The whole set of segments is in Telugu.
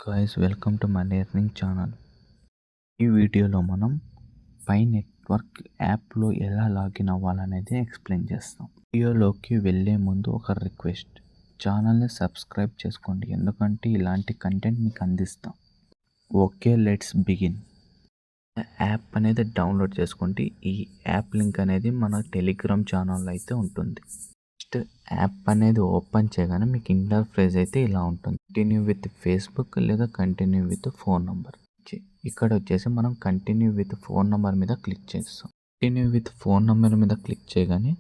Guys welcome to my learning channel. ఈ వీడియోలో మనం పై నెట్వర్క్ యాప్లో ఎలా లాగిన్ అవ్వాలనేది ఎక్స్ప్లెయిన్ చేస్తాం. వీడియోలోకి వెళ్ళే ముందు ఒక రిక్వెస్ట్, ఛానల్ని సబ్స్క్రైబ్ చేసుకోండి ఎందుకంటే ఇలాంటి కంటెంట్ మీకు అందిస్తాం. Okay, let's begin. యాప్ అనేది డౌన్లోడ్ చేసుకోండి. ఈ యాప్ లింక్ అనేది మన టెలిగ్రామ్ ఛానల్లో అయితే ఉంటుంది. నెక్స్ట్ యాప్ అనేది ఓపెన్ చేయగానే మీకు ఇంటర్ఫేస్ అయితే ఇలా ఉంటుంది. కంటిన్యూ విత్ ఫేస్బుక్ లేదా కంటిన్యూ విత్ ఫోన్ నెంబర్. ఇక్కడ వచ్చేసి మనం కంటిన్యూ విత్ ఫోన్ నెంబర్ మీద క్లిక్ చేస్తాం. కంటిన్యూ విత్ ఫోన్ నెంబర్ మీద క్లిక్ చేయగానే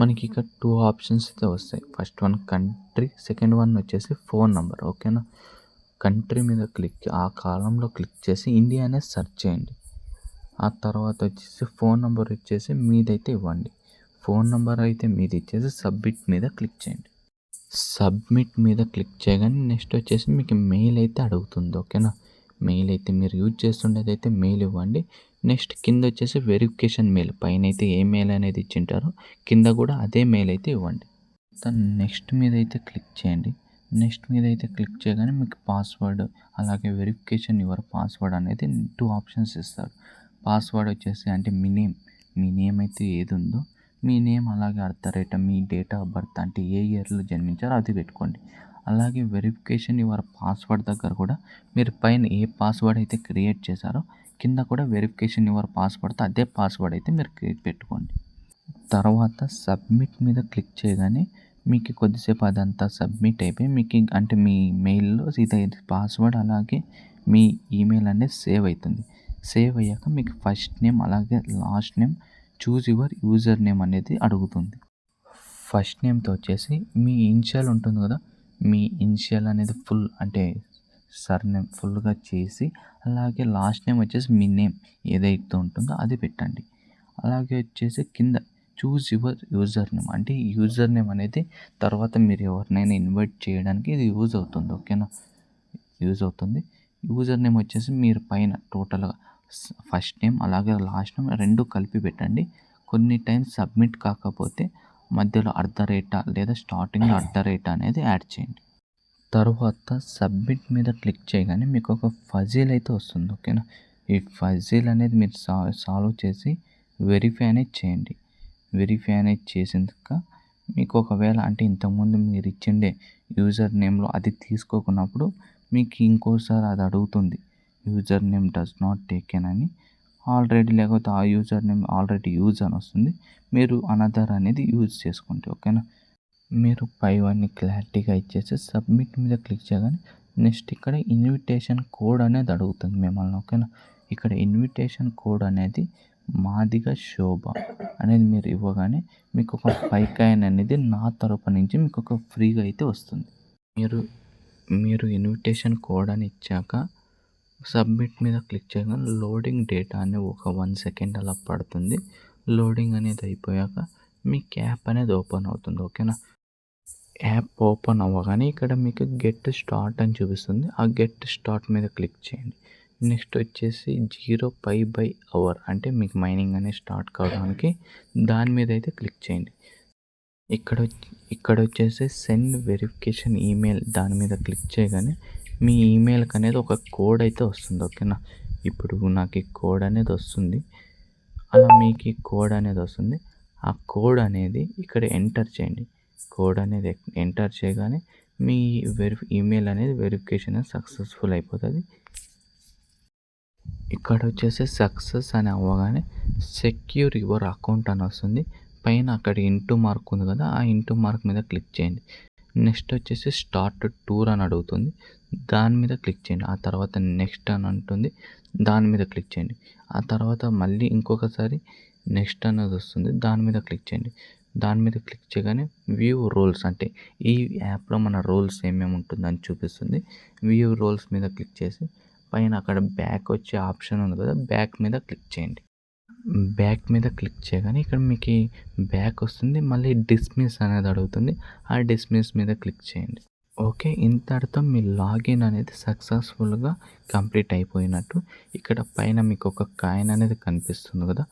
మనకి ఇక్కడ 2 ఆప్షన్స్ అయితే వస్తాయి. First one country, second one వచ్చేసి ఫోన్ నెంబర్. ఓకేనా, కంట్రీ మీద ఆ కాలంలో క్లిక్ చేసి ఇండియా అనేది సెర్చ్ చేయండి. ఆ తర్వాత వచ్చేసి ఫోన్ నెంబర్ వచ్చేసి మీదైతే ఇవ్వండి. ఫోన్ నెంబర్ అయితే మీది ఇచ్చేసి సబ్మిట్ మీద క్లిక్ చేయండి. సబ్మిట్ మీద క్లిక్ చేయగానే నెక్స్ట్ వచ్చేసి మీకు మెయిల్ అయితే అడుగుతుంది. ఓకేనా, మెయిల్ అయితే మీరు యూజ్ చేస్తుండేది అయితే మెయిల్ ఇవ్వండి. నెక్స్ట్ కింద వచ్చేసి వెరిఫికేషన్ మెయిల్, పైన అయితే ఏ మెయిల్ అనేది ఇచ్చింటారో కింద కూడా అదే మెయిల్ అయితే ఇవ్వండి. నెక్స్ట్ మీద అయితే క్లిక్ చేయండి. నెక్స్ట్ మీద అయితే క్లిక్ చేయగానే మీకు పాస్వర్డ్ అలాగే వెరిఫికేషన్ యువర్ పాస్వర్డ్ అనేది 2 ఆప్షన్స్ ఇస్తారు. పాస్వర్డ్ వచ్చేసి అంటే మీ నేమ్ అయితే ఏది ఉందో మీ నేమ్, అలాగే మీ డేట్ ఆఫ్ బర్త్ అంటే ఏ ఇయర్లో జన్మించారో అది పెట్టుకోండి. అలాగే వెరిఫికేషన్ యువర్ పాస్వర్డ్ దగ్గర కూడా మీరు పైన ఏ పాస్వర్డ్ అయితే క్రియేట్ చేశారో కింద కూడా వెరిఫికేషన్ యువర్ పాస్వర్డ్తో అదే పాస్వర్డ్ అయితే మీరు పెట్టుకోండి. తర్వాత సబ్మిట్ మీద క్లిక్ చేయగానే మీకు కొద్దిసేపు అదంతా సబ్మిట్ అయిపోయి మీకు అంటే మీ మెయిల్లో ఇది పాస్వర్డ్ అలాగే మీ ఈమెయిల్ అనేది సేవ్ అవుతుంది. సేవ్ అయ్యాక మీకు ఫస్ట్ నేమ్ అలాగే last name choose your user name అనేది అడుగుతుంది. ఫస్ట్ నేమ్తో వచ్చేసి మీ ఇనిషియల్ ఉంటుంది కదా, మీ ఇనిషియల్ అనేది ఫుల్ అంటే సర్నేమ్ ఫుల్గా చేసి అలాగే లాస్ట్ నేమ్ వచ్చేసి మీ నేమ్ ఏదైతే ఉంటుందో అది పెట్టండి. అలాగే వచ్చేసి కింద చూజ్ యువర్ యూజర్ నేమ్ అంటే యూజర్ నేమ్ అనేది తర్వాత మీరు ఎవరినైనా ఇన్వైట్ చేయడానికి ఇది యూజ్ అవుతుంది. ఓకేనా, యూజ్ అవుతుంది. యూజర్ నేమ్ వచ్చేసి మీరు పైన టోటల్గా ఫస్ట్ నేమ్ అలాగే లాస్ట్ నేమ్ 2 కలిపి పెట్టండి. కొన్ని టైమ్స్ సబ్మిట్ కాకపోతే మధ్యలో @ లేదా స్టార్టింగ్లో @ అనేది యాడ్ చేయండి. తర్వాత సబ్మిట్ మీద క్లిక్ చేయగానే మీకు ఒక ఫజిల్ అయితే వస్తుంది. ఓకేనా, ఈ ఫజిల్ అనేది మీరు సాల్వ్ చేసి వెరిఫై అనేది చేయండి. వెరిఫై అనేది చేసాక మీకు ఒకవేళ అంటే ఇంతకుముందు మీరు ఇచ్చిండే యూజర్ నేమ్లో అది తీసుకోకున్నప్పుడు మీకు ఇంకోసారి అది అడుగుతుంది, user name does not taken అని. ఆల్రెడీ లేకపోతే ఆ యూజర్ నేమ్ ఆల్రెడీ యూజ్ అని వస్తుంది, మీరు అనదర్ అనేది యూజ్ చేసుకోండి. ఓకేనా, మీరు పైవన్నీ క్లారిటీగా ఇచ్చేసి సబ్మిట్ మీద క్లిక్ చేయగానే నెక్స్ట్ ఇక్కడ ఇన్విటేషన్ కోడ్ అనేది అడుగుతుంది మిమ్మల్ని. ఓకేనా, ఇక్కడ ఇన్విటేషన్ కోడ్ అనేది మాదిగ శోభ అనేది మీరు ఇవ్వగానే మీకు ఒక 5 కాయిన్ అనేది నా తరపు నుంచి మీకు ఒక ఫ్రీగా అయితే వస్తుంది. మీరు ఇన్విటేషన్ కోడ్ అని ఇచ్చాక సబ్మిట్ మీద క్లిక్ చేయగానే లోడింగ్ డేటా అని ఒక 1 సెకండ్ అలా పడుతుంది. లోడింగ్ అనేది అయిపోయాక మీ యాప్ అనేది ఓపెన్ అవుతుంది. ఓకేనా, యాప్ ఓపెన్ అవ్వగానే ఇక్కడ మీకు గెట్ స్టార్ట్ అని చూపిస్తుంది. ఆ గెట్ స్టార్ట్ మీద క్లిక్ చేయండి. నెక్స్ట్ వచ్చేసి 0 పై/అవర్ అంటే మీకు మైనింగ్ అనేది స్టార్ట్ కావడానికి దాని మీద అయితే క్లిక్ చేయండి. ఇక్కడ వచ్చేసి సెండ్ వెరిఫికేషన్ ఈమెయిల్ దాని మీద క్లిక్ చేయగానే మీ ఈమెయిల్కి అనేది ఒక కోడ్ అయితే వస్తుంది. ఓకేనా, ఇప్పుడు నాకు ఈ కోడ్ అనేది వస్తుంది. అలా మీకు ఈ కోడ్ అనేది వస్తుంది. ఆ కోడ్ అనేది ఇక్కడ ఎంటర్ చేయండి. కోడ్ అనేది ఎంటర్ చేయగానే మీ ఈమెయిల్ అనేది వెరిఫికేషన్ సక్సెస్ఫుల్ అయిపోతుంది. ఇక్కడ వచ్చేసి సక్సెస్ అని అవ్వగానే సెక్యూర్ యువర్ అకౌంట్ అని వస్తుంది. పైన అక్కడ ఇంటూ మార్క్ ఉంది కదా, ఆ ఇంటూ మార్క్ మీద క్లిక్ చేయండి. నెక్స్ట్ వచ్చేసి స్టార్ట్ టూర్ అని అడుగుతుంది, దాని మీద క్లిక్ చేయండి. ఆ తర్వాత నెక్స్ట్ అని అంటుంది, దాని మీద క్లిక్ చేయండి. ఆ తర్వాత మళ్ళీ ఇంకొకసారి నెక్స్ట్ అనేది వస్తుంది, దాని మీద క్లిక్ చేయండి. దాని మీద క్లిక్ చేయగానే వ్యూ రోల్స్ అంటే ఈ యాప్లో మన రోల్స్ ఏమేమి ఉంటుందని చూపిస్తుంది. వ్యూ రోల్స్ మీద క్లిక్ చేసి పైన అక్కడ బ్యాక్ వచ్చే ఆప్షన్ ఉంది కదా, బ్యాక్ మీద క్లిక్ చేయండి. బ్యాక్ మీద క్లిక్ చేయగానే ఇక్కడ మీకు బ్యాక్ వస్తుంది. మళ్ళీ డిస్మిస్ అనేది అడుగుతుంది, ఆ డిస్మిస్ మీద క్లిక్ చేయండి. ఓకే, ఇంతటితో మీ లాగిన్ అనేది సక్సెస్ఫుల్గా కంప్లీట్ అయిపోయినట్టు. ఇక్కడ పైన మీకు ఒక కాయిన్ అనేది కనిపిస్తుంది కదా,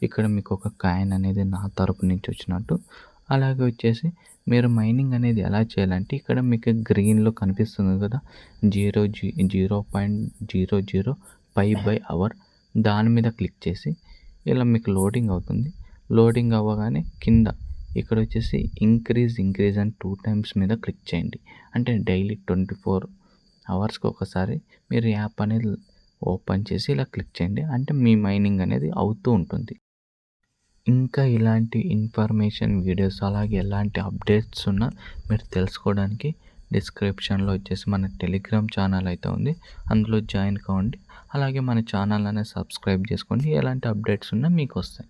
ఇక్కడ మీకు ఒక కాయిన్ అనేది నా తరపు నుంచి వచ్చినట్టు. అలాగే వచ్చేసి మీరు మైనింగ్ అనేది ఎలా చేయాలంటే ఇక్కడ మీకు గ్రీన్‌లో కనిపిస్తుంది కదా! 0.00 దాని మీద క్లిక్ చేసి ఇలా మీకు లోడింగ్ అవుతుంది. లోడింగ్ అవ్వగానే కింద ఇక్కడొచ్చేసి ఇంక్రీజ్ అని 2 టైమ్స్ మీద క్లిక్ చేయండి. అంటే డైలీ 24 అవర్స్‌కి ఒకసారి మీరు యాప్ అనేది ఓపెన్ చేసి ఇలా క్లిక్ చేయండి. అంటే మీ మైనింగ్ అనేది అవుతూ ఉంటుంది. ఇంకా ఇలాంటి ఇన్ఫర్మేషన్ వీడియోస్ అలాగే ఎలాంటి అప్డేట్స్ ఉన్నా మీరు తెలుసుకోవడానికి డిస్క్రిప్షన్‌లో వచ్చేసి మన టెలిగ్రామ్ ఛానల్ అయితే ఉంది. అందులో జాయిన్ కావండి. అలాగే మన ఛానల్ అనేది సబ్స్క్రైబ్ చేసుకోండి. ఎలాంటి అప్డేట్స్ ఉన్నా మీకొస్తాయి.